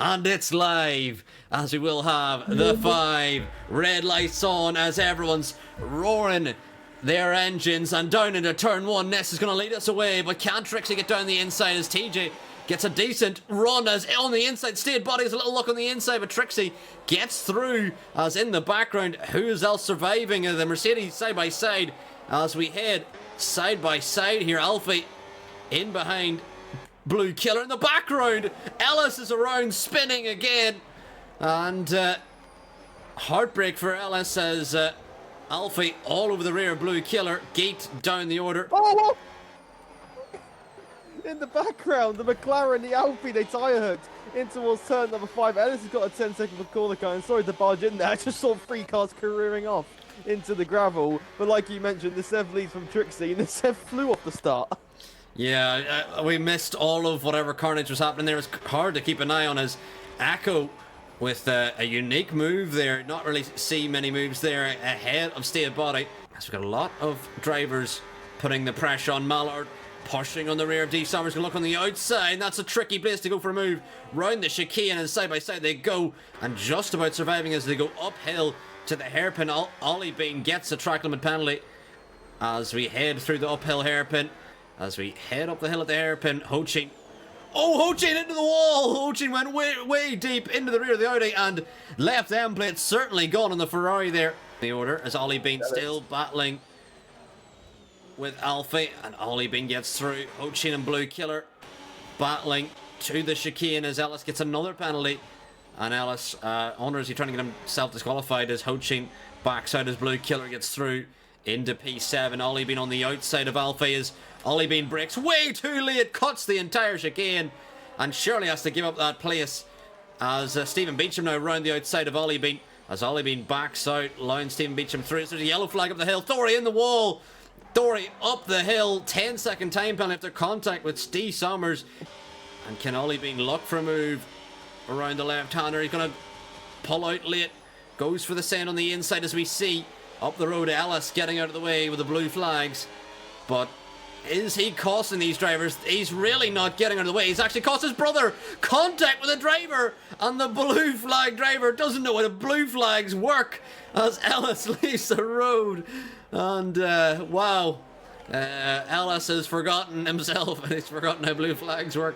And it's live, as we will have the 5 red lights on as everyone's roaring their engines, and down into turn 1. Ness is going to lead us away, but can Trixie get down the inside as TJ gets a decent run as on the inside. Stayed Body has a little look on the inside, but Trixie gets through as in the background. Who's else surviving? The Mercedes side by side as we head side by side here. Alfie in behind Blue Killer in the background. Ellis is around spinning again, and heartbreak for Ellis as Alfie all over the rear of Blue Killer. Gate down the order. Oh! In the background, the McLaren, the Alfie, they tyre hooked in towards turn number 5. Ellis has got a 10-second corner car, and sorry to barge in there. I just saw 3 cars careering off into the gravel. But like you mentioned, the Sev leads from Trixie, and the Sev flew off the start. Yeah, we missed all of whatever carnage was happening there. It's hard to keep an eye on as Echo with a unique move there. Not really see many moves there ahead of Stay Body. As we've got a lot of drivers putting the pressure on Mallard. Pushing on the rear of D. Summers, going to look on the outside. That's a tricky place to go for a move. Round the chicane and side by side they go. And just about surviving as they go uphill to the hairpin. Ollie Bean gets a track limit penalty as we head through the uphill hairpin. As we head up the hill at the hairpin. Hochin. Oh, Hochin into the wall. Hochin went way deep into the rear of the Audi and left end plate certainly gone on the Ferrari there. The order as Ollie Bean still battling with Alfie, and Ollie Bean gets through. Hochin and Blue Killer battling to the chicane as Ellis gets another penalty, and Ellis honours he trying to get himself disqualified as Hochin backs out as Blue Killer gets through into P7. Ollie Bean on the outside of Alfie as Ollie Bean breaks way too late, cuts the entire chicane, and surely has to give up that place as Stephen Beecham now round the outside of Ollie Bean as Ollie Bean backs out, allowing Stephen Beecham through. There's a yellow flag up the hill. Thory in the wall. Thory up the hill, 10-second time penalty after contact with Steve Summers. And can Ollie Bean look for a move around the left-hander? He's going to pull out late. Goes for the send on the inside as we see up the road Ellis getting out of the way with the blue flags. But is he costing these drivers? He's really not getting out of the way. He's actually cost his brother contact with a driver. And the blue flag driver doesn't know how the blue flags work as Ellis leaves the road. And wow, Ellis has forgotten himself and he's forgotten how blue flags work.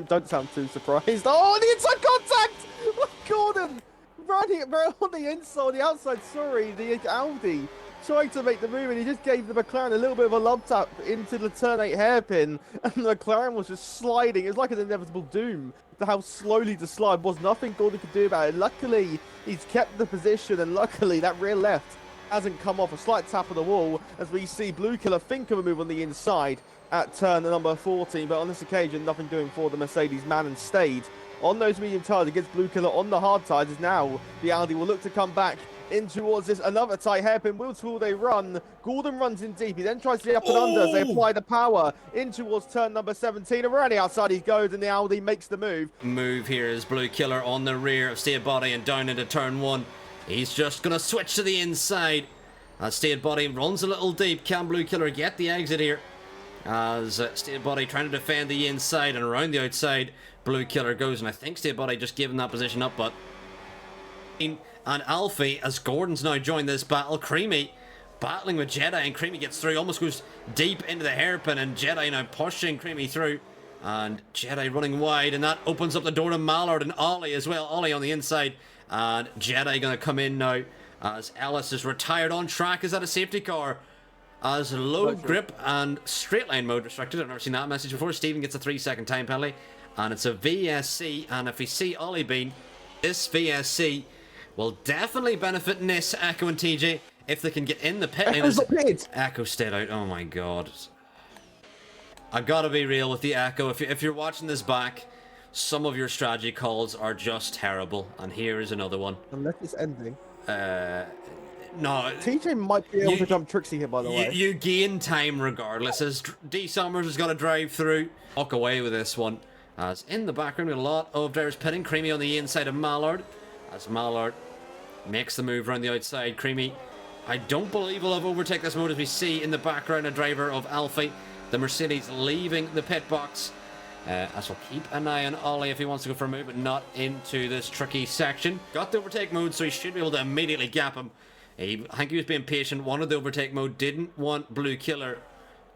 Don't sound too surprised. Oh, the inside contact! Oh, Gordon running it right on the inside, on the outside. Sorry, the Audi trying to make the move, and he just gave the McLaren a little bit of a love tap into the turn 8 hairpin, and the McLaren was just sliding. It was like an inevitable doom. How slowly the slide was nothing Gordon could do about it. Luckily, he's kept the position, and luckily that rear left hasn't come off. A slight tap of the wall as we see Blue Killer think of a move on the inside at turn number 14, but on this occasion nothing doing for the Mercedes man and stayed on those medium tyres against Blue Killer on the hard tyres. As now the Audi will look to come back in towards this. Another tight hairpin. Will they run? Gordon runs in deep. He then tries to get up and under as they apply the power in towards turn number 17. Around the outside he goes, and the Audi makes the move. Move here is Blue Killer on the rear of Stay Body and down into turn 1. He's just going to switch to the inside as Stay Body runs a little deep. Can Blue Killer get the exit here? As Stay Body trying to defend the inside, and around the outside Blue Killer goes, and I think Stay Body just giving that position up, but and Alfie as Gordon's now joined this battle. Creamy battling with Jedi, and Creamy gets through, almost goes deep into the hairpin, and Jedi now pushing Creamy through, and Jedi running wide, and that opens up the door to Mallard and Ollie as well. Ollie on the inside, and Jedi going to come in now as Ellis is retired on track. Is that a safety car? As low grip and straight line mode restricted. I've never seen that message before. Stephen gets a 3-second time penalty, and it's a VSC. And if we see Ollie Bean, this VSC will definitely benefit Nis, Echo and TJ if they can get in the pit lane. Echo stayed out. Oh my god. I gotta be real with the Echo. If you're watching this back, some of your strategy calls are just terrible, and here is another one. Unless it's ending. No. TJ might be able to jump Trixie here, by the way. You gain time regardless, as D. Summers has got to drive through. Walk away with this one. As in the background, a lot of drivers pitting. Creamy on the inside of Mallard. As Mallard makes the move around the outside. Creamy, I don't believe will have overtake this mode, as we see in the background a driver of Alfie. The Mercedes leaving the pit box. As we'll keep an eye on Ollie if he wants to go for a move, but not into this tricky section. Got the overtake mode, so he should be able to immediately gap him. I think he was being patient, wanted the overtake mode, didn't want Blue Killer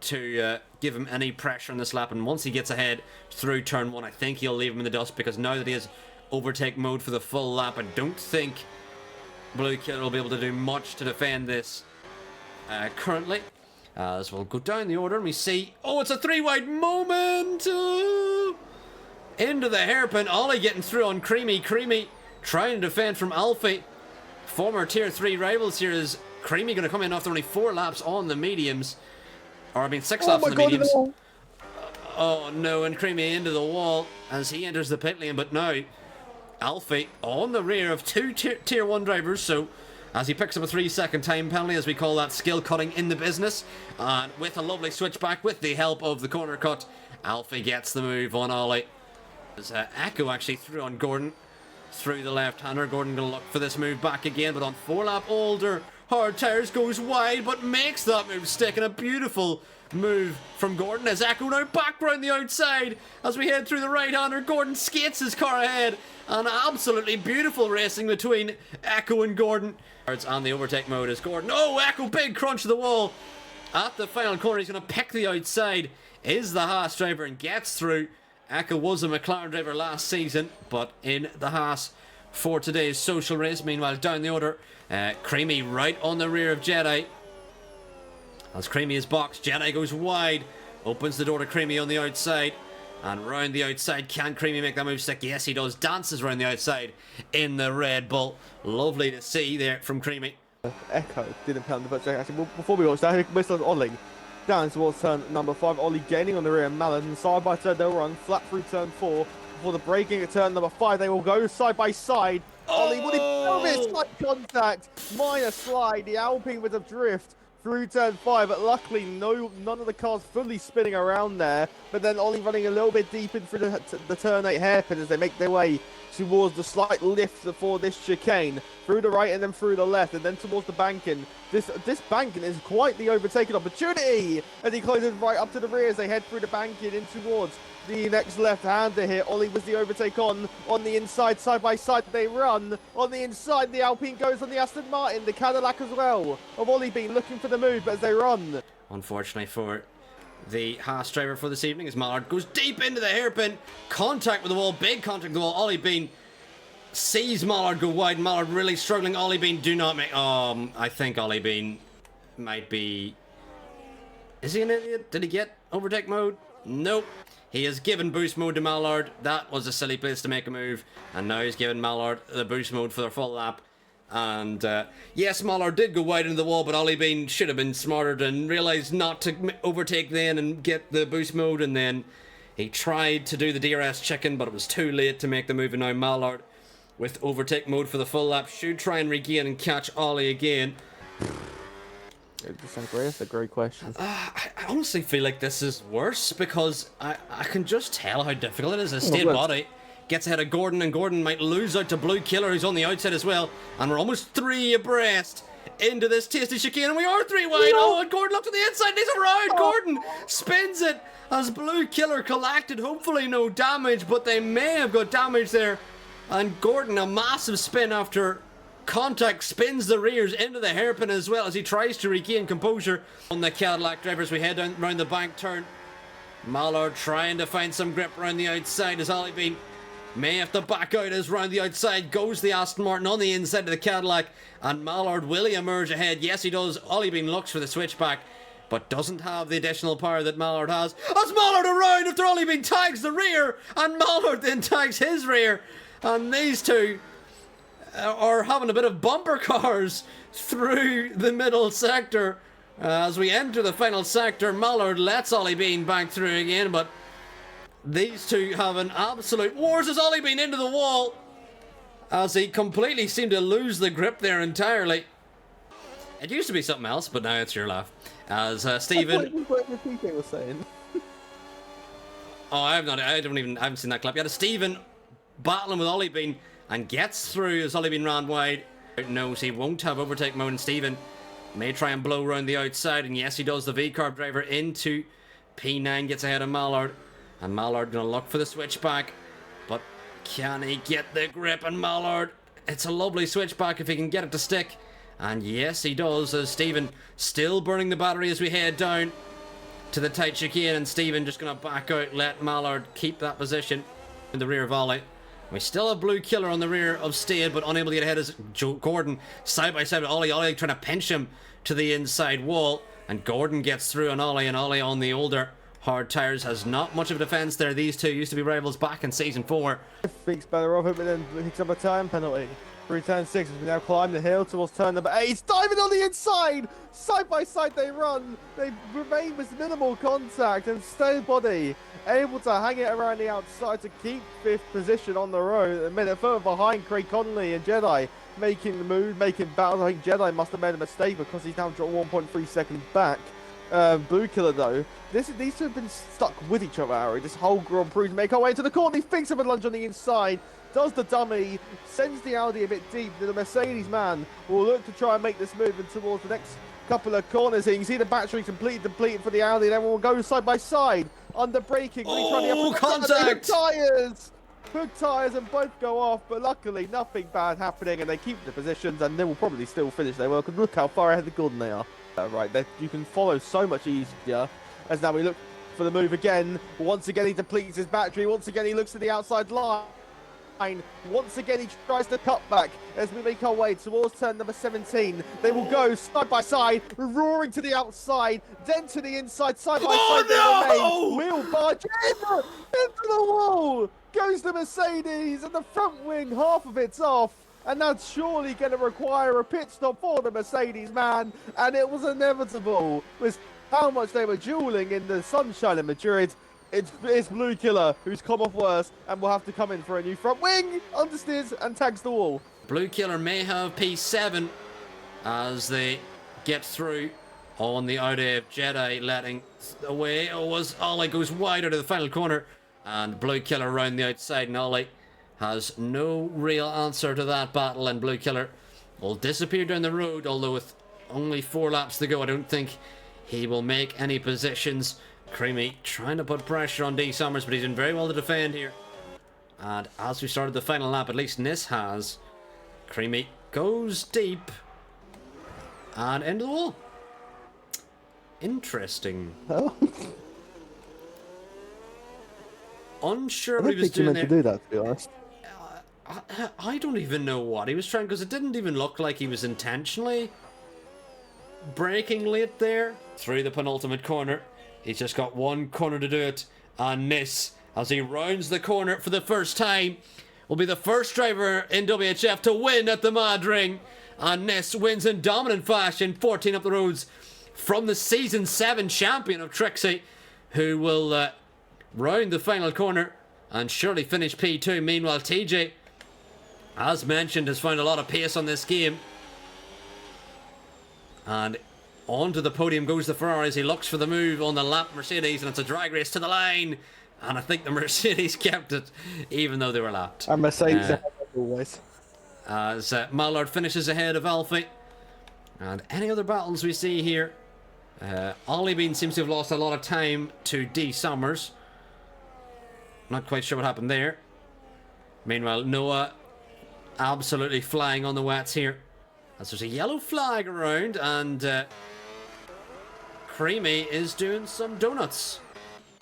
to give him any pressure in this lap, and once he gets ahead through turn 1, I think he'll leave him in the dust, because now that he has overtake mode for the full lap, I don't think Blue Killer will be able to do much to defend this currently. As we'll go down the order and we see, oh, it's a 3-wide moment! Into the hairpin, Ollie getting through on Creamy. Creamy trying to defend from Alfie. Former tier 3 rivals here. Is Creamy going to come in after only 4 laps on the mediums? Or I mean 6 laps on the mediums. No. Oh no, and Creamy into the wall as he enters the pit lane, but now Alfie on the rear of 2 tier 1 drivers, so as he picks up a 3-second time penalty, as we call that skill cutting in the business. And with a lovely switchback with the help of the corner cut, Alfie gets the move on Ollie. As Echo actually threw on Gordon through the left-hander. Gordon going to look for this move back again, but on 4-lap older hard tires goes wide, but makes that move stick, and a beautiful move from Gordon as Echo now back round the outside as we head through the right-hander. Gordon skates his car ahead, and absolutely beautiful racing between Echo and Gordon. It's on the overtake mode as Gordon, oh, Echo, big crunch to the wall at the final corner. He's going to pick the outside, is the Haas driver, and gets through. Echo was a McLaren driver last season, but in the Haas for today's social race. Meanwhile, down the order, Creamy right on the rear of Jedi. As Creamy is boxed, Jedi goes wide, opens the door to Creamy on the outside, and round the outside. Can Creamy make that move stick? Yes, he does. Dances round the outside in the Red Bull. Lovely to see there from Creamy. Echo didn't pound the butt. Actually, before we watch that, he missed on Ollie. Down towards turn number 5. Ollie gaining on the rear of Mallard, and side by side they'll run flat through turn 4. Before the braking at turn number 5, they will go side by side. Ollie, would he miss slight contact? Minor slide. The Alpine with a drift through turn 5, but luckily none of the cars fully spinning around there. But then Ollie running a little bit deep in through the turn 8 hairpin as they make their way towards the slight lift before this chicane, through the right and then through the left, and then towards the banking. This banking is quite the overtaking opportunity, and he closes right up to the rear as they head through the banking in towards the next left-hander here. Ollie was the overtake on the inside, side by side they run. On the inside, the Alpine goes on the Aston Martin, the Cadillac as well, of Ollie being looking for the move as they run. Unfortunately for the Haas driver for this evening, as Mallard goes deep into the hairpin, contact with the wall, big contact with the wall. Ollie Bean sees Mallard go wide, Mallard really struggling. Ollie Bean do not make, I think Ollie Bean might be, is he an idiot? Did he get overtake mode? Nope. He has given boost mode to Mallard. That was a silly place to make a move, and now he's given Mallard the boost mode for their full lap. And yes, Mallard did go wide into the wall, but Ollie Bean should have been smarter and realised not to overtake then and get the boost mode, and then he tried to do the DRS chicken, but it was too late to make the move, and now Mallard with overtake mode for the full lap should try and regain and catch Ollie again. That's a great question. I honestly feel like this is worse, because I can just tell how difficult it is. A state body gets ahead of Gordon, and Gordon might lose out to Blue Killer, who's on the outside as well. And we're almost 3 abreast into this tasty chicane, and we are 3 wide. Oh, and Gordon up to the inside, and he's around. Gordon spins it as Blue Killer collected. Hopefully no damage, but they may have got damage there. And Gordon, a massive spin after contact, spins the rears into the hairpin as well as he tries to regain composure on the Cadillac drivers. We head down around the bank turn. Mallard trying to find some grip around the outside as Ollie Bean may have to back out as round the outside goes the Aston Martin on the inside of the Cadillac, and Mallard will he emerge ahead? Yes, he does. Ollie Bean looks for the switchback, but doesn't have the additional power that Mallard has. As Mallard around after Ollie Bean tags the rear, and Mallard then tags his rear, and these two are having a bit of bumper cars through the middle sector. As we enter the final sector, Mallard lets Ollie Bean back through again, but these two have an absolute wars as Ollie Bean into the wall, as he completely seemed to lose the grip there entirely. It used to be something else, but now it's your laugh. As Stephen, what the PK was saying. Oh, I haven't seen that clip. You had a Stephen battling with Ollie Bean and gets through as Ollie Bean ran wide. Knows he won't have overtake mode, and Stephen may try and blow around the outside, and yes, he does. The V-Carb driver into P9 gets ahead of Mallard And Mallard going to look for the switchback. But can he get the grip? And Mallard, it's a lovely switchback if he can get it to stick. And yes, he does, as Stephen still burning the battery as we head down to the tight chicane. And Stephen just going to back out, let Mallard keep that position in the rear of Ollie. We still have Blue Killer on the rear of Stade, but unable to get ahead as Gordon side by side with Ollie. Ollie trying to pinch him to the inside wall. And Gordon gets through on Ollie, and Ollie on the older hard tyres has not much of a defence there. These two used to be rivals back in season 4. Thinks better of it, but then picks up a time penalty. Through turn 6 as we now climb the hill towards turn number 8. He's diving on the inside! Side by side they run. They remain with minimal contact, and Stade Body able to hang it around the outside to keep 5th position on the road. A minute further behind Craig Connolly and Jedi making the move, making battles. I think Jedi must have made a mistake because he's now dropped 1.3 seconds back. Blue Killer though, these two have been stuck with each other, Harry. This whole Grand Prix to make our way to the corner. He thinks of a lunge on the inside, does the dummy, sends the Audi a bit deep. The Mercedes man will look to try and make this move towards the next couple of corners here. You can see the battery completely depleted for the Audi, and everyone will go side by side under braking. Oh, contact! Hook tyres and both go off, but luckily nothing bad happening, and they keep the positions, and they will probably still finish their work. And look how far ahead of Gordon they are. Right, you can follow so much easier. As now we look for the move again. Once again he depletes his battery. Once again he looks to the outside line. Once again he tries to cut back as we make our way towards turn number 17. They will go side by side, roaring to the outside, then to the inside, side by side. No! Wheel barge into the wall. Goes the Mercedes, and the front wing, half of it's off. And that's surely going to require a pit stop for the Mercedes man. And it was inevitable with how much they were dueling in the sunshine in Madrid. It's Blue Killer who's come off worse and will have to come in for a new front wing, understeers and tags the wall. Blue Killer may have P7 as they get through on the Audi of Jedi, letting away. Ollie goes wider to the final corner, and Blue Killer round the outside, and Ollie has no real answer to that battle, and Blue Killer will disappear down the road, although with only 4 laps to go, I don't think he will make any positions. Creamy trying to put pressure on D Summers, but he's doing very well to defend here. And as we started the final lap, at least Nis has, Creamy goes deep and into the wall. Interesting. Oh. Unsure what he was doing doing there. I don't think you meant to do that, to be honest. I don't even know what he was trying, because it didn't even look like he was intentionally braking late there. Through the penultimate corner. He's just got one corner to do it. And Nis, as he rounds the corner for the first time, will be the first driver in WHF to win at the Madring. And Nis wins in dominant fashion, 14 up the roads from the Season 7 champion of Trixie, who will round the final corner and surely finish P2. Meanwhile, TJ, as mentioned, has found a lot of pace on this game. And onto the podium goes the Ferrari as he looks for the move on the lap Mercedes, and it's a drag race to the line. And I think the Mercedes kept it, even though they were lapped. And Mercedes always. As Mallard finishes ahead of Alfie. And any other battles we see here? Ollie Bean seems to have lost a lot of time to D Summers. Not quite sure what happened there. Meanwhile, Noah absolutely flying on the wets here. As there's a yellow flag around, and Creamy is doing some donuts.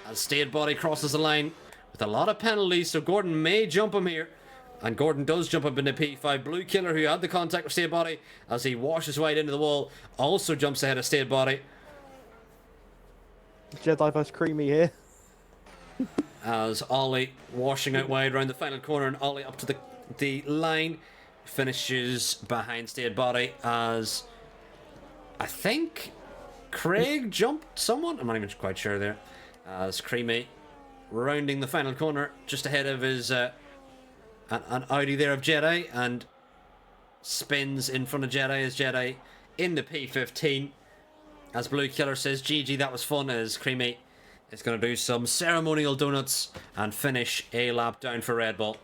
As Stade Body crosses the line with a lot of penalties, so Gordon may jump him here. And Gordon does jump up into P5. Blue Killer, who had the contact with Stade Body, as he washes wide into the wall, also jumps ahead of Stade Body. Jedi vs Creamy here. As Ollie washing out wide around the final corner, and Ollie up to the line, finishes behind Stade Body as I think Craig jumped someone. I'm not even quite sure there. As Creamy rounding the final corner just ahead of his an Audi there of Jedi, and spins in front of Jedi as Jedi in the P15. As Blue Killer says, GG, that was fun, as Creamy is going to do some ceremonial donuts and finish a lap down for Red Bull.